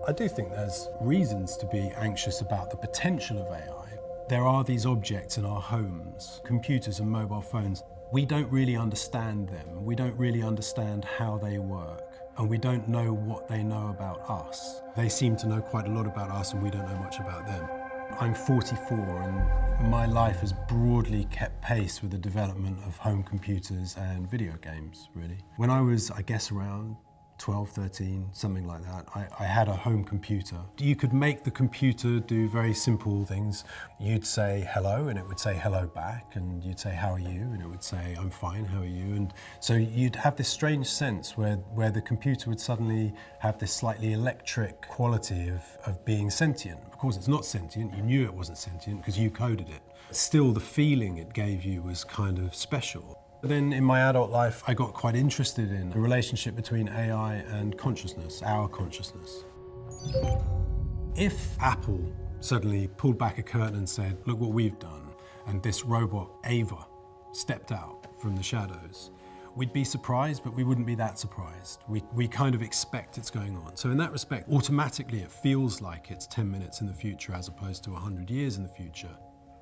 I do think there's reasons to be anxious about the potential of AI. There are these objects in our homes, computers and mobile phones. We don't really understand them. We don't really understand how they work. And we don't know what they know about us. They seem to know quite a lot about us and we don't know much about them. I'm 44 and my life has broadly kept pace with the development of home computers and video games, really. When I was, I guess, around 12, 13, something like that, I had a home computer. You could make the computer do very simple things. You'd say hello and it would say hello back, and you'd say how are you and it would say I'm fine, how are you? And so you'd have this strange sense where the computer would suddenly have this slightly electric quality of being sentient. Of course it's not sentient, you knew it wasn't sentient because you coded it. Still the feeling it gave you was kind of special. Then in my adult life, I got quite interested in the relationship between AI and consciousness, our consciousness. If Apple suddenly pulled back a curtain and said, look what we've done, and this robot, Ava, stepped out from the shadows, we'd be surprised, but we wouldn't be that surprised. We kind of expect it's going on. So in that respect, automatically it feels like it's 10 minutes in the future as opposed to 100 years in the future.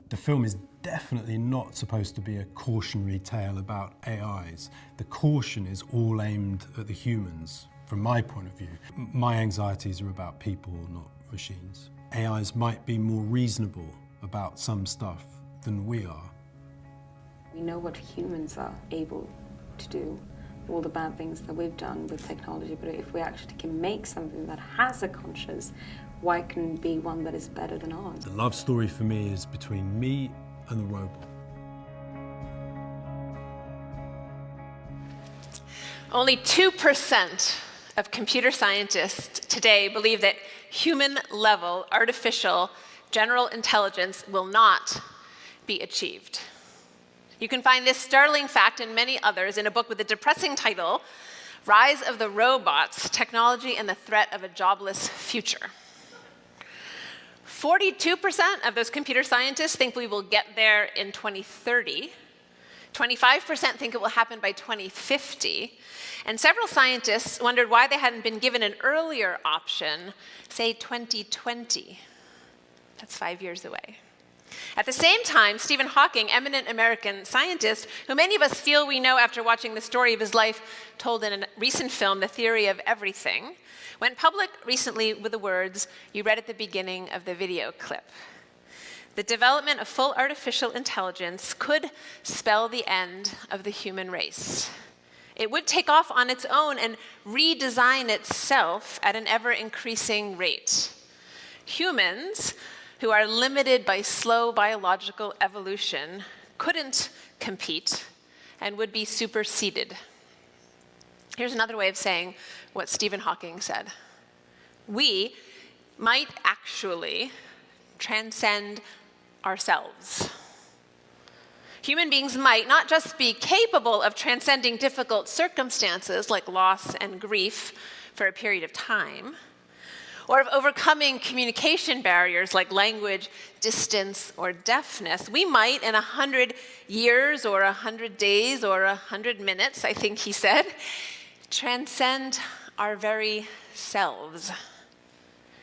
The film is definitely not supposed to be a cautionary tale about AIs. The caution is all aimed at the humans, from my point of view. My anxieties are about people, not machines. AIs might be more reasonable about some stuff than we are. We know what humans are able to do, all the bad things that we've done with technology, but if we actually can make something that has a conscience, why can it be one that is better than ours? The love story for me is between me and the robot. Only 2% of computer scientists today believe that human-level artificial general intelligence will not be achieved. You can find this startling fact and many others in a book with a depressing title, Rise of the Robots, Technology and the Threat of a Jobless Future. 42% of those computer scientists think we will get there in 2030. 25% think it will happen by 2050. And several scientists wondered why they hadn't been given an earlier option, say 2020. That's 5 years away. At the same time, Stephen Hawking, eminent American scientist, who many of us feel we know after watching the story of his life told in a recent film, The Theory of Everything, went public recently with the words you read at the beginning of the video clip. The development of full artificial intelligence could spell the end of the human race. It would take off on its own and redesign itself at an ever-increasing rate. Humans, who are limited by slow biological evolution, couldn't compete and would be superseded. Here's another way of saying what Stephen Hawking said. We might actually transcend ourselves. Human beings might not just be capable of transcending difficult circumstances like loss and grief for a period of time, or of overcoming communication barriers like language, distance, or deafness. We might, in 100 years or 100 days or 100 minutes, I think he said, transcend our very selves.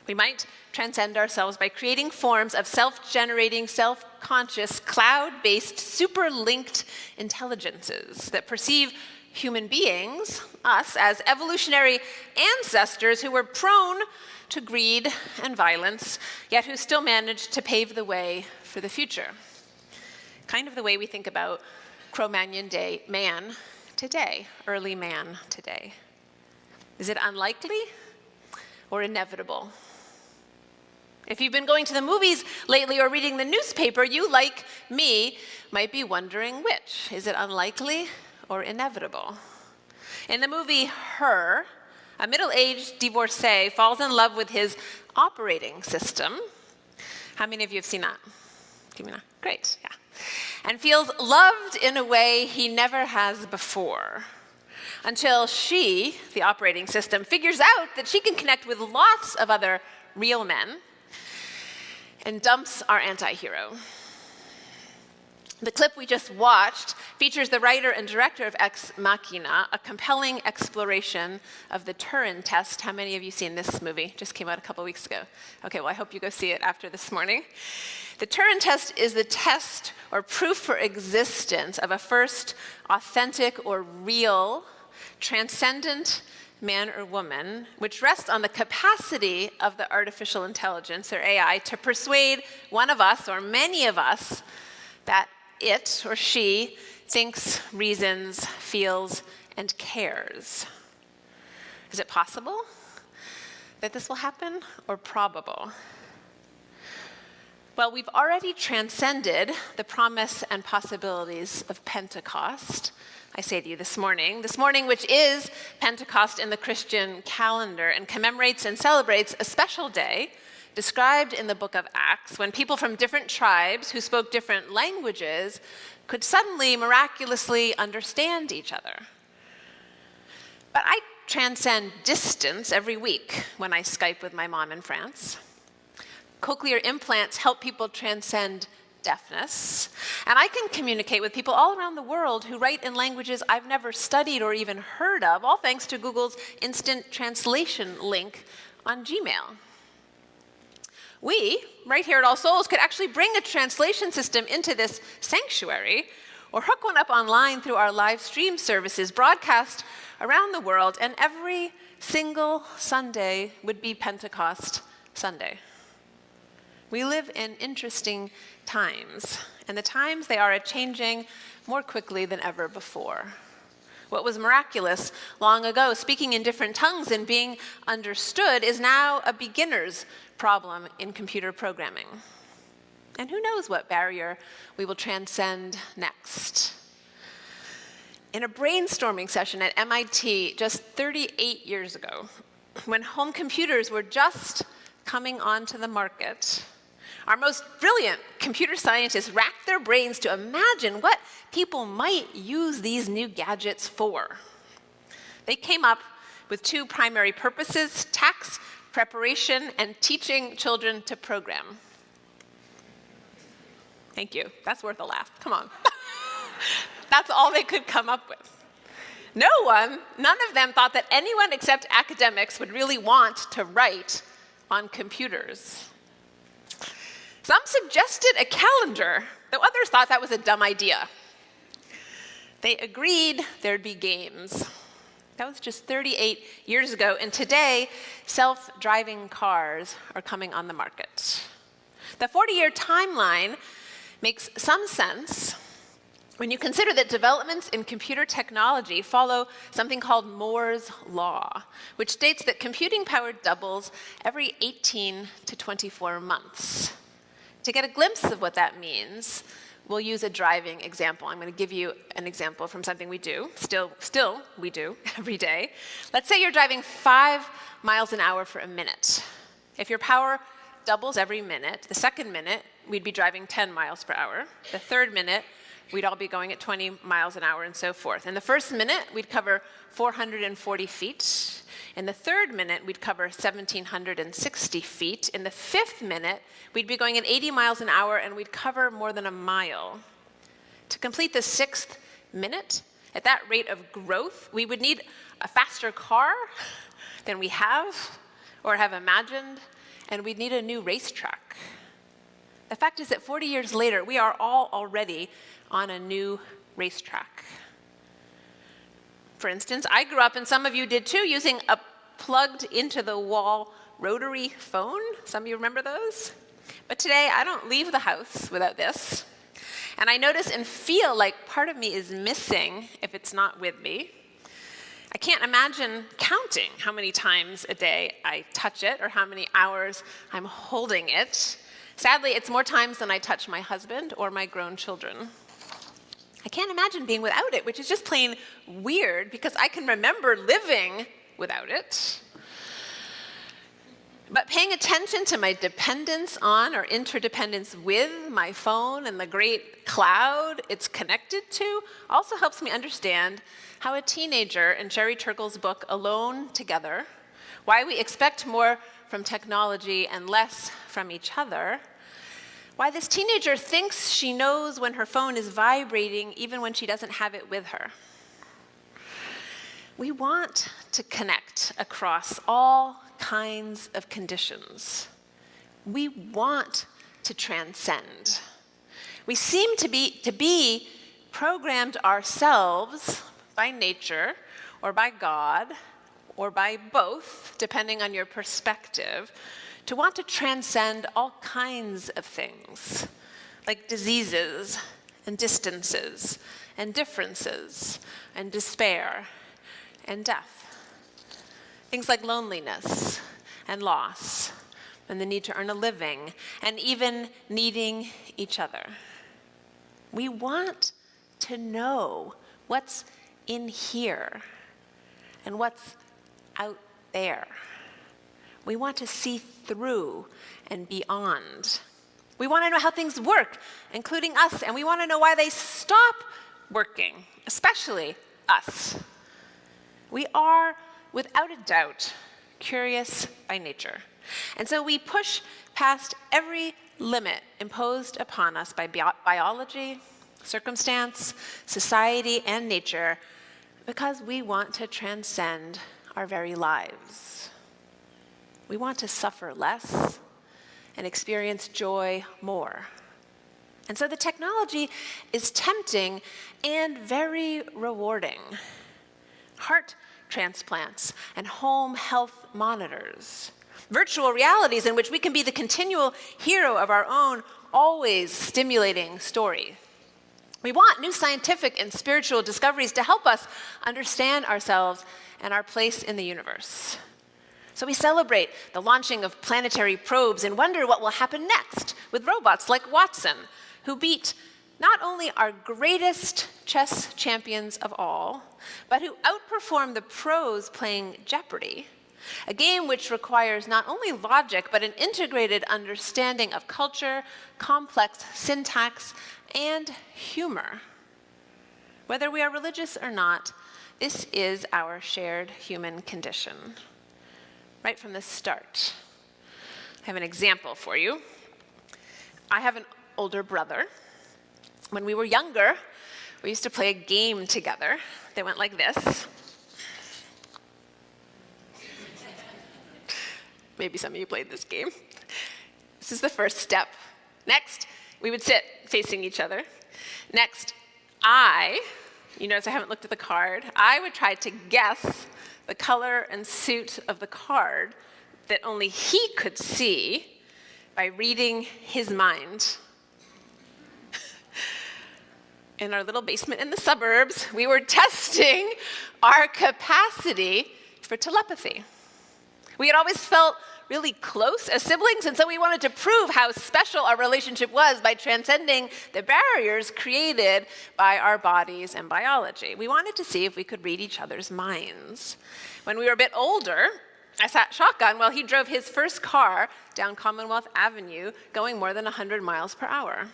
We might transcend ourselves by creating forms of self-generating, self-conscious, cloud-based, super-linked intelligences that perceive human beings, us, as evolutionary ancestors who were prone to greed and violence, yet who still managed to pave the way for the future. Kind of the way we think about Cro-Magnon day man today, early man today. Is it unlikely or inevitable? If you've been going to the movies lately or reading the newspaper, you, like me, might be wondering which. Is it unlikely or inevitable? In the movie Her, a middle-aged divorcee falls in love with his operating system. How many of you have seen that? Give me that. Great, yeah. And feels loved in a way he never has before. Until she, the operating system, figures out that she can connect with lots of other real men and dumps our anti-hero. The clip we just watched features the writer and director of Ex Machina, a compelling exploration of the Turing test. How many of you seen this movie? Just came out a couple weeks ago. Okay, well, I hope you go see it after this morning. The Turing test is the test or proof for existence of a first authentic or real, transcendent man or woman, which rests on the capacity of the artificial intelligence, or AI, to persuade one of us, or many of us, that it or she thinks, reasons, feels, and cares. Is it possible that this will happen, or probable? Well, we've already transcended the promise and possibilities of Pentecost, I say to you this morning, which is Pentecost in the Christian calendar and commemorates and celebrates a special day described in the book of Acts when people from different tribes who spoke different languages could suddenly miraculously understand each other. But I transcend distance every week when I Skype with my mom in France. Cochlear implants help people transcend deafness, and I can communicate with people all around the world who write in languages I've never studied or even heard of, all thanks to Google's instant translation link on Gmail. We, right here at All Souls, could actually bring a translation system into this sanctuary or hook one up online through our live stream services broadcast around the world, and every single Sunday would be Pentecost Sunday. We live in interesting times, and the times they are changing more quickly than ever before. What was miraculous long ago, speaking in different tongues and being understood, is now a beginner's problem in computer programming. And who knows what barrier we will transcend next? In a brainstorming session at MIT just 38 years ago, when home computers were just coming onto the market, our most brilliant computer scientists racked their brains to imagine what people might use these new gadgets for. They came up with two primary purposes: tax preparation and teaching children to program. Thank you. That's worth a laugh. Come on. That's all they could come up with. None of them thought that anyone except academics would really want to write on computers. Some suggested a calendar, though others thought that was a dumb idea. They agreed there'd be games. That was just 38 years ago, and today, self-driving cars are coming on the market. The 40-year timeline makes some sense when you consider that developments in computer technology follow something called Moore's Law, which states that computing power doubles every 18 to 24 months. To get a glimpse of what that means, we'll use a driving example. I'm going to give you an example from something we do, still we do every day. Let's say you're driving 5 miles an hour for a minute. If your power doubles every minute, the second minute, we'd be driving 10 miles per hour. The third minute, we'd all be going at 20 miles an hour and so forth. In the first minute, we'd cover 440 feet. In the third minute, we'd cover 1,760 feet. In the fifth minute, we'd be going at 80 miles an hour, and we'd cover more than a mile. To complete the sixth minute, at that rate of growth, we would need a faster car than we have or have imagined, and we'd need a new racetrack. The fact is that 40 years later, we are all already on a new racetrack. For instance, I grew up, and some of you did too, using a plugged into the wall rotary phone. Some of you remember those? But today, I don't leave the house without this. And I notice and feel like part of me is missing if it's not with me. I can't imagine counting how many times a day I touch it or how many hours I'm holding it. Sadly, it's more times than I touch my husband or my grown children. I can't imagine being without it, which is just plain weird because I can remember living without it. But paying attention to my dependence on or interdependence with my phone and the great cloud it's connected to also helps me understand how a teenager in Sherry Turkle's book, Alone Together, why we expect more from technology and less from each other, Why this teenager thinks she knows when her phone is vibrating even when she doesn't have it with her. We want to connect across all kinds of conditions. We want to transcend. We seem to be programmed ourselves by nature or by God or by both, depending on your perspective, to want to transcend all kinds of things, like diseases and distances and differences and despair and death. Things like loneliness and loss and the need to earn a living and even needing each other. We want to know what's in here and what's out there. We want to see through and beyond. We want to know how things work, including us, and we want to know why they stop working, especially us. We are, without a doubt, curious by nature. And so we push past every limit imposed upon us by biology, circumstance, society, and nature because we want to transcend our very lives. We want to suffer less and experience joy more. And so the technology is tempting and very rewarding. Heart transplants and home health monitors. Virtual realities in which we can be the continual hero of our own, always stimulating story. We want new scientific and spiritual discoveries to help us understand ourselves and our place in the universe. So we celebrate the launching of planetary probes and wonder what will happen next with robots like Watson, who beat not only our greatest chess champions of all, but who outperform the pros playing Jeopardy, a game which requires not only logic, but an integrated understanding of culture, complex syntax, and humor. Whether we are religious or not, this is our shared human condition. Right from the start. I have an example for you. I have an older brother. When we were younger, we used to play a game together that went like this. Maybe some of you played this game. This is the first step. Next, we would sit facing each other. Next, you notice I haven't looked at the card, I would try to guess the color and suit of the card that only he could see by reading his mind. In our little basement in the suburbs, we were testing our capacity for telepathy. We had always felt really close as siblings, and so we wanted to prove how special our relationship was by transcending the barriers created by our bodies and biology. We wanted to see if we could read each other's minds. When we were a bit older, I sat shotgun while he drove his first car down Commonwealth Avenue, going more than 100 miles per hour.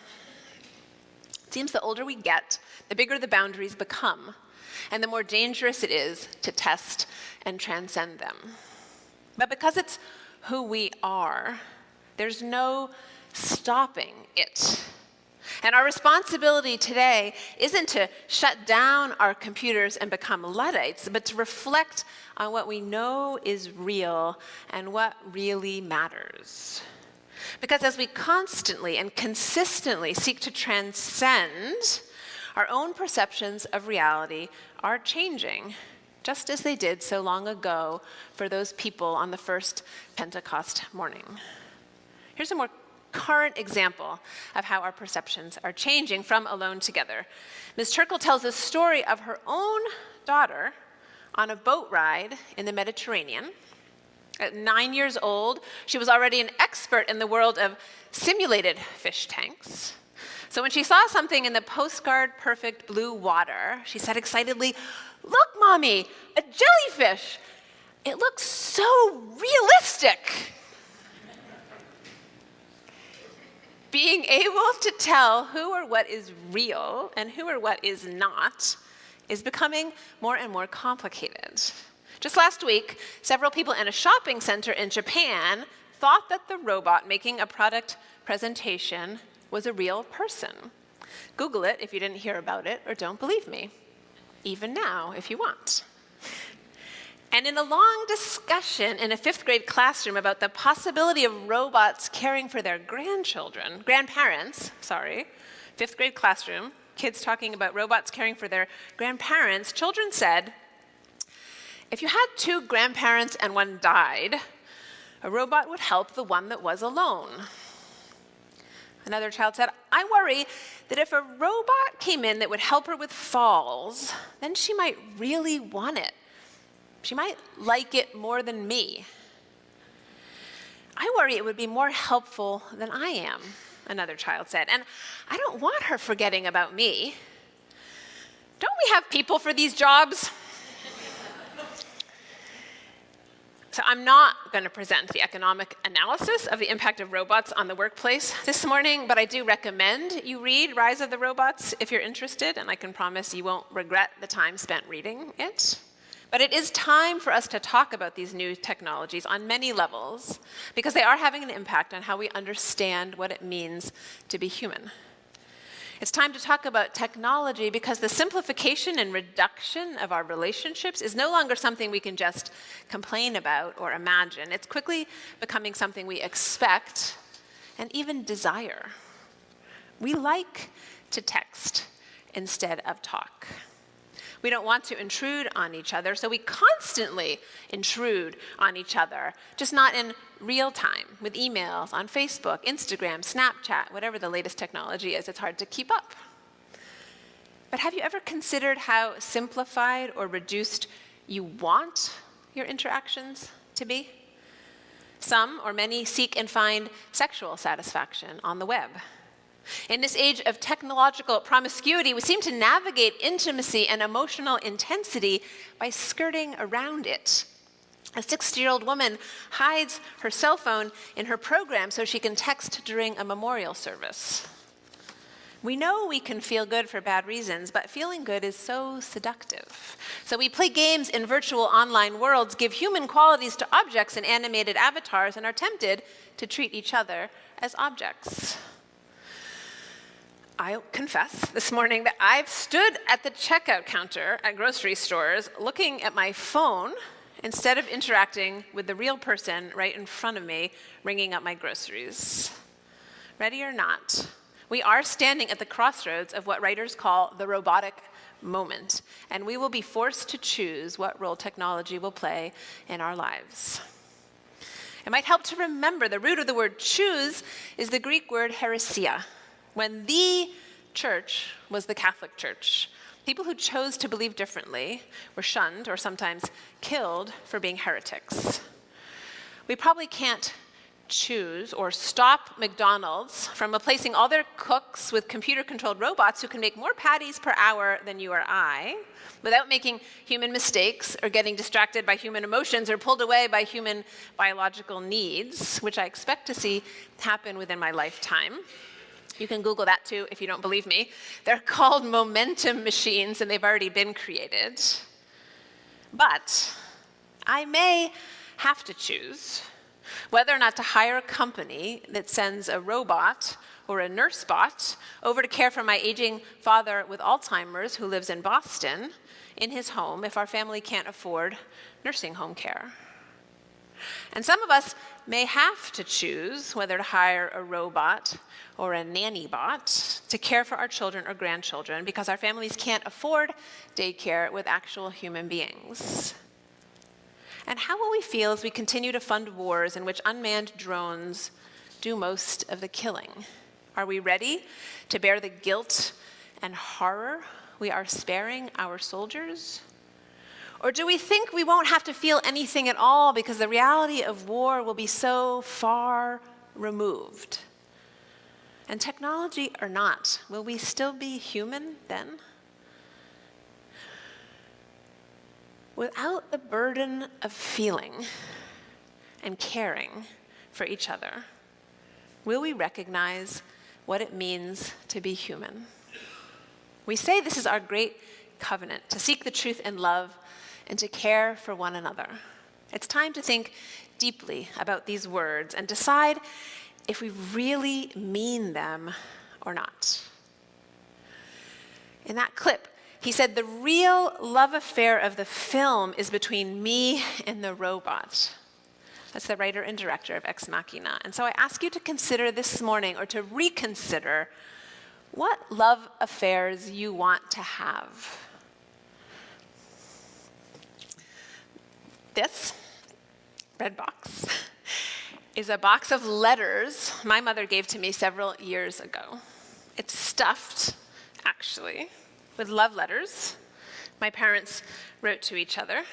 It seems the older we get, the bigger the boundaries become, and the more dangerous it is to test and transcend them. But because it's who we are, there's no stopping it. And our responsibility today isn't to shut down our computers and become Luddites, but to reflect on what we know is real and what really matters. Because as we constantly and consistently seek to transcend, our own perceptions of reality are changing, just as they did so long ago for those people on the first Pentecost morning. Here's a more current example of how our perceptions are changing from Alone Together. Ms. Turkle tells a story of her own daughter on a boat ride in the Mediterranean. At 9 years old, she was already an expert in the world of simulated fish tanks. So when she saw something in the postcard perfect blue water, she said excitedly, "Look, Mommy, a jellyfish. It looks so realistic." Being able to tell who or what is real and who or what is not is becoming more and more complicated. Just last week, several people in a shopping center in Japan thought that the robot making a product presentation was a real person. Google it if you didn't hear about it or don't believe me, even now if you want. And in a long discussion in a 5th grade classroom about the possibility of robots caring for their grandparents, 5th grade classroom, kids talking about robots caring for their grandparents, children said, if you had 2 grandparents and one died, a robot would help the one that was alone. Another child said, I worry that if a robot came in that would help her with falls, then she might really want it. She might like it more than me. I worry it would be more helpful than I am, another child said, and I don't want her forgetting about me. Don't we have people for these jobs? So I'm not going to present the economic analysis of the impact of robots on the workplace this morning, but I do recommend you read Rise of the Robots if you're interested, and I can promise you won't regret the time spent reading it. But it is time for us to talk about these new technologies on many levels, because they are having an impact on how we understand what it means to be human. It's time to talk about technology because the simplification and reduction of our relationships is no longer something we can just complain about or imagine. It's quickly becoming something we expect and even desire. We like to text instead of talk. We don't want to intrude on each other, so we constantly intrude on each other, just not in real time, with emails on Facebook, Instagram, Snapchat, whatever the latest technology is. It's hard to keep up. But have you ever considered how simplified or reduced you want your interactions to be? Some or many seek and find sexual satisfaction on the web. In this age of technological promiscuity, we seem to navigate intimacy and emotional intensity by skirting around it. A 60-year-old woman hides her cell phone in her program so she can text during a memorial service. We know we can feel good for bad reasons, but feeling good is so seductive. So we play games in virtual online worlds, give human qualities to objects and animated avatars, and are tempted to treat each other as objects. I confess this morning that I've stood at the checkout counter at grocery stores looking at my phone instead of interacting with the real person right in front of me ringing up my groceries. Ready or not, we are standing at the crossroads of what writers call the robotic moment, and we will be forced to choose what role technology will play in our lives. It might help to remember the root of the word choose is the Greek word heresia, when the church was the Catholic Church. People who chose to believe differently were shunned or sometimes killed for being heretics. We probably can't choose or stop McDonald's from replacing all their cooks with computer-controlled robots who can make more patties per hour than you or I, without making human mistakes or getting distracted by human emotions or pulled away by human biological needs, which I expect to see happen within my lifetime. You can Google that too if you don't believe me. They're called momentum machines, and they've already been created. But I may have to choose whether or not to hire a company that sends a robot or a nurse bot over to care for my aging father with Alzheimer's who lives in Boston in his home if our family can't afford nursing home care. And some of us may have to choose whether to hire a robot or a nanny bot to care for our children or grandchildren because our families can't afford daycare with actual human beings. And how will we feel as we continue to fund wars in which unmanned drones do most of the killing? Are we ready to bear the guilt and horror we are sparing our soldiers? Or do we think we won't have to feel anything at all because the reality of war will be so far removed? And technology or not, will we still be human then? Without the burden of feeling and caring for each other, will we recognize what it means to be human? We say this is our great covenant, to seek the truth in love and to care for one another. It's time to think deeply about these words and decide if we really mean them or not. In that clip, he said, the real love affair of the film is between me and the robot. That's the writer and director of Ex Machina. And so I ask you to consider this morning, or to reconsider, what love affairs you want to have. This red box is a box of letters my mother gave to me several years ago. It's stuffed, actually, with love letters my parents wrote to each other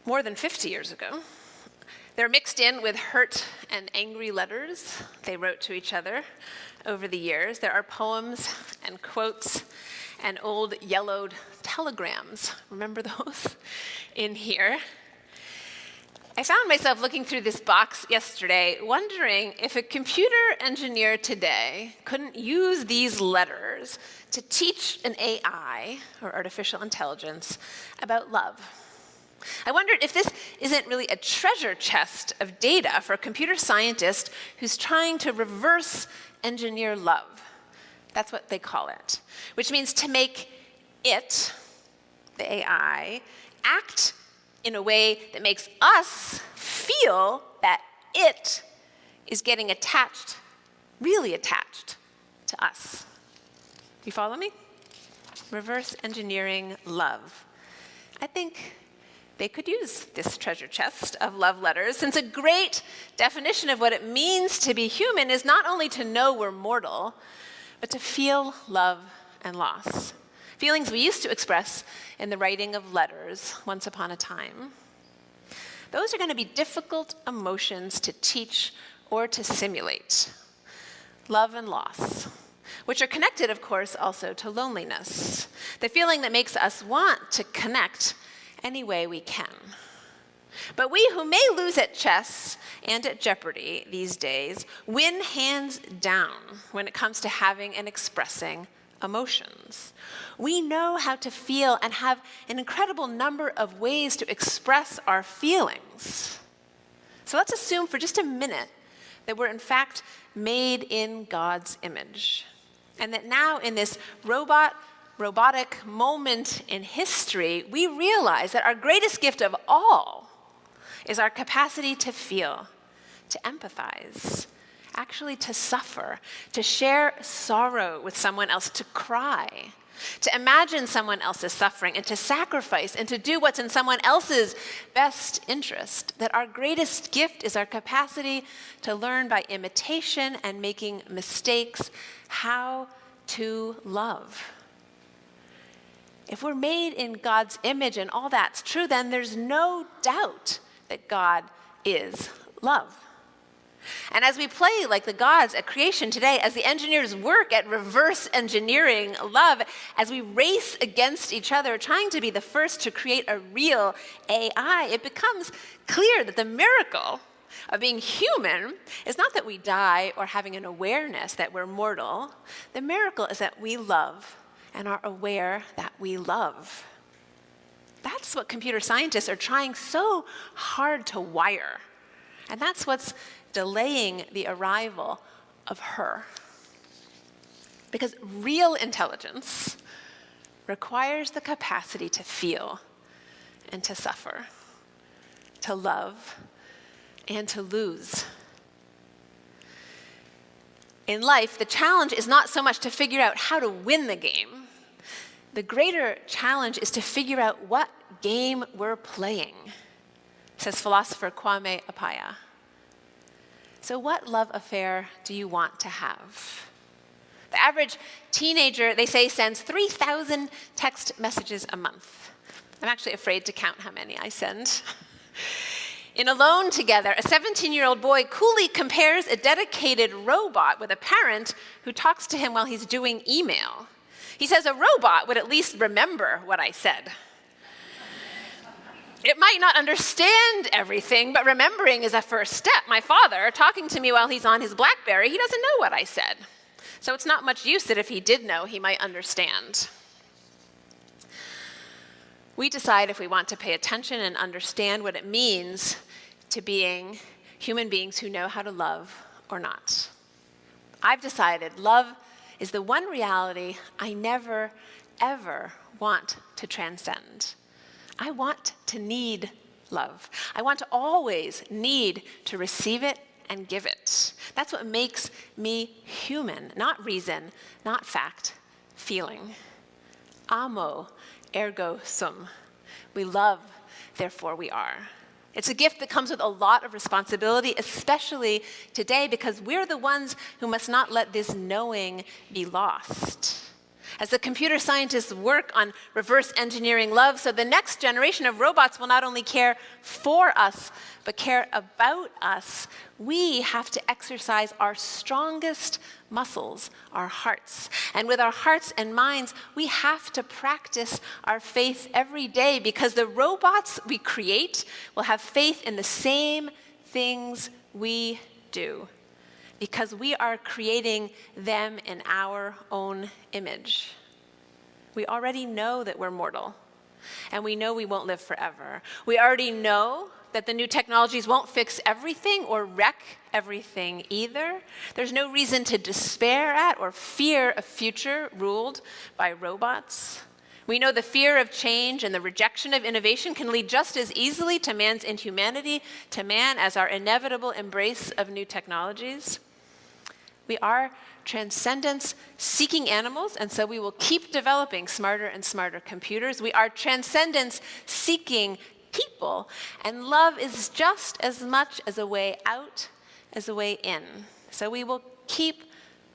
more than 50 years ago. They're mixed in with hurt and angry letters they wrote to each other over the years. There are poems and quotes and old yellowed telegrams. Remember those? In here. I found myself looking through this box yesterday, wondering if a computer engineer today couldn't use these letters to teach an AI, or artificial intelligence, about love. I wondered if this isn't really a treasure chest of data for a computer scientist who's trying to reverse engineer love. That's what they call it, which means to make it, the AI, act in a way that makes us feel that it is getting attached, really attached to us. You follow me? Reverse engineering love. I think they could use this treasure chest of love letters, since a great definition of what it means to be human is not only to know we're mortal, but to feel love and loss. Feelings we used to express in the writing of letters once upon a time. Those are going to be difficult emotions to teach or to simulate. Love and loss, which are connected, of course, also to loneliness, the feeling that makes us want to connect any way we can. But we who may lose at chess and at Jeopardy these days win hands down when it comes to having and expressing emotions. We know how to feel and have an incredible number of ways to express our feelings. So let's assume for just a minute that we're in fact made in God's image, and that now in this robotic moment in history, we realize that our greatest gift of all is our capacity to feel, to empathize, actually to suffer, to share sorrow with someone else, to cry, to imagine someone else's suffering, and to sacrifice and to do what's in someone else's best interest. That our greatest gift is our capacity to learn by imitation and making mistakes how to love. If we're made in God's image and all that's true, then there's no doubt that God is love. And as we play like the gods at creation today, as the engineers work at reverse engineering love, as we race against each other, trying to be the first to create a real AI, it becomes clear that the miracle of being human is not that we die or having an awareness that we're mortal. The miracle is that we love and are aware that we love. That's what computer scientists are trying so hard to wire. And that's what's delaying the arrival of her. Because real intelligence requires the capacity to feel and to suffer, to love and to lose. In life, the challenge is not so much to figure out how to win the game. The greater challenge is to figure out what game we're playing, says philosopher Kwame Appiah. So what love affair do you want to have? The average teenager, they say, sends 3,000 text messages a month. I'm actually afraid to count how many I send. In Alone Together, a 17-year-old boy coolly compares a dedicated robot with a parent who talks to him while he's doing email. He says a robot would at least remember what I said. It might not understand everything, but remembering is a first step. My father, talking to me while he's on his BlackBerry, he doesn't know what I said. So it's not much use that if he did know, he might understand. We decide if we want to pay attention and understand what it means to being human beings who know how to love or not. I've decided love is the one reality I never, ever want to transcend. I want to need love. I want to always need to receive it and give it. That's what makes me human, not reason, not fact, feeling. Amo, ergo sum. We love, therefore we are. It's a gift that comes with a lot of responsibility, especially today, because we're the ones who must not let this knowing be lost. As the computer scientists work on reverse engineering love, so the next generation of robots will not only care for us, but care about us, we have to exercise our strongest muscles, our hearts. And with our hearts and minds, we have to practice our faith every day, because the robots we create will have faith in the same things we do, because we are creating them in our own image. We already know that we're mortal, and we know we won't live forever. We already know that the new technologies won't fix everything or wreck everything either. There's no reason to despair at or fear a future ruled by robots. We know the fear of change and the rejection of innovation can lead just as easily to man's inhumanity, to man as our inevitable embrace of new technologies. We are transcendence-seeking animals, and so we will keep developing smarter and smarter computers. We are transcendence-seeking people, and love is just as much as a way out as a way in. So we will keep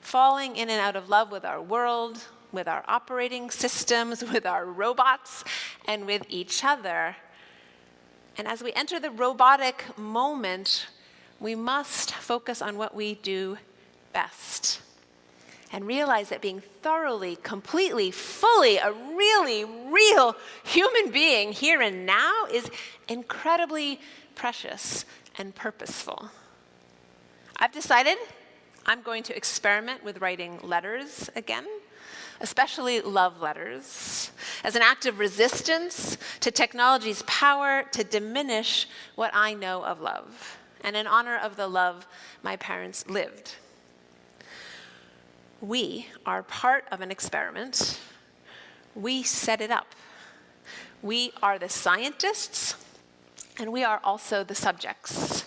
falling in and out of love with our world, with our operating systems, with our robots, and with each other. And as we enter the robotic moment, we must focus on what we do best and realize that being thoroughly, completely, fully a really real human being here and now is incredibly precious and purposeful. I've decided I'm going to experiment with writing letters again, especially love letters, as an act of resistance to technology's power to diminish what I know of love, and in honor of the love my parents lived. We are part of an experiment. We set it up. We are the scientists, and we are also the subjects.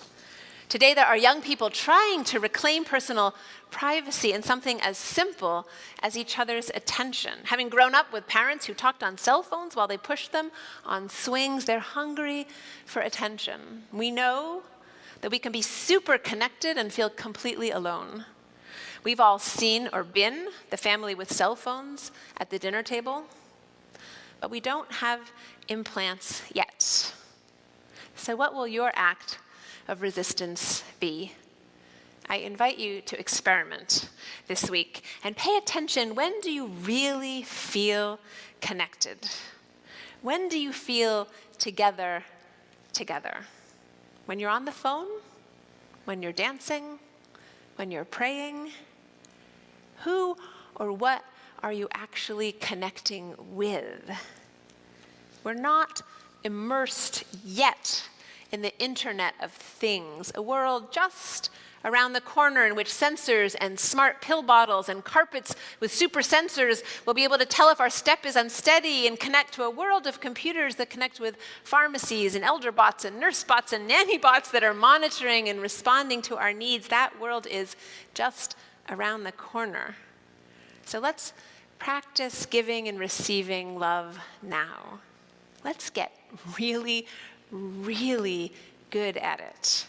Today, there are young people trying to reclaim personal privacy in something as simple as each other's attention. Having grown up with parents who talked on cell phones while they pushed them on swings, they're hungry for attention. We know that we can be super connected and feel completely alone. We've all seen or been the family with cell phones at the dinner table, but we don't have implants yet. So what will your act of resistance be? I invite you to experiment this week and pay attention. When do you really feel connected? When do you feel together? When you're on the phone? When you're dancing? When you're praying? Who or what are you actually connecting with? We're not immersed yet in the Internet of Things, a world just around the corner in which sensors and smart pill bottles and carpets with super sensors will be able to tell if our step is unsteady and connect to a world of computers that connect with pharmacies and elder bots and nurse bots and nanny bots that are monitoring and responding to our needs. That world is just around the corner. So let's practice giving and receiving love now. Let's get really, really good at it,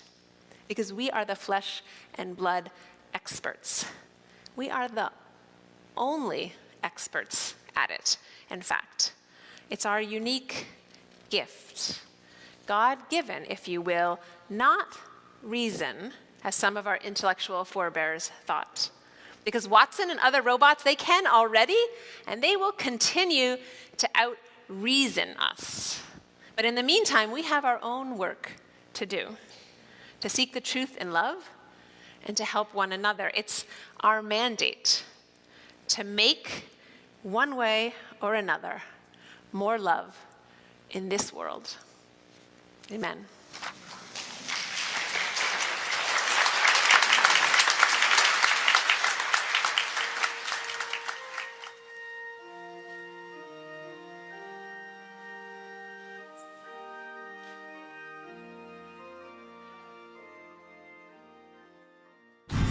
because we are the flesh and blood experts. We are the only experts at it, in fact. It's our unique gift, God-given, if you will, not reason, as some of our intellectual forebears thought. Because Watson and other robots, they can already, and they will continue to out-reason us. But in the meantime, we have our own work to do, to seek the truth in love and to help one another. It's our mandate to make, one way or another, more love in this world. Amen.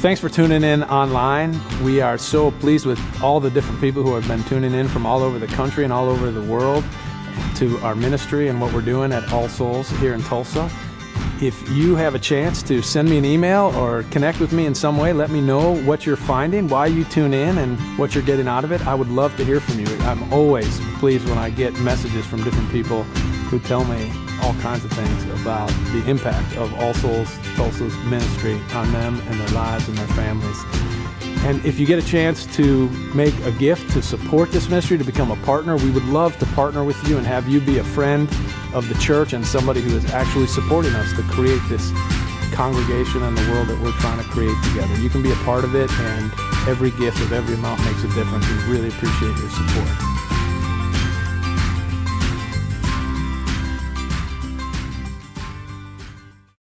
Thanks for tuning in online. We are so pleased with all the different people who have been tuning in from all over the country and all over the world to our ministry and what we're doing at All Souls here in Tulsa. If you have a chance to send me an email or connect with me in some way, let me know what you're finding, why you tune in, and what you're getting out of it. I would love to hear from you. I'm always pleased when I get messages from different people who tell me all kinds of things about the impact of All Souls Tulsa's ministry on them and their lives and their families. And if you get a chance to make a gift to support this ministry, to become a partner, we would love to partner with you and have you be a friend of the church and somebody who is actually supporting us to create this congregation and the world that we're trying to create together. You can be a part of it, and every gift of every amount makes a difference. We really appreciate your support.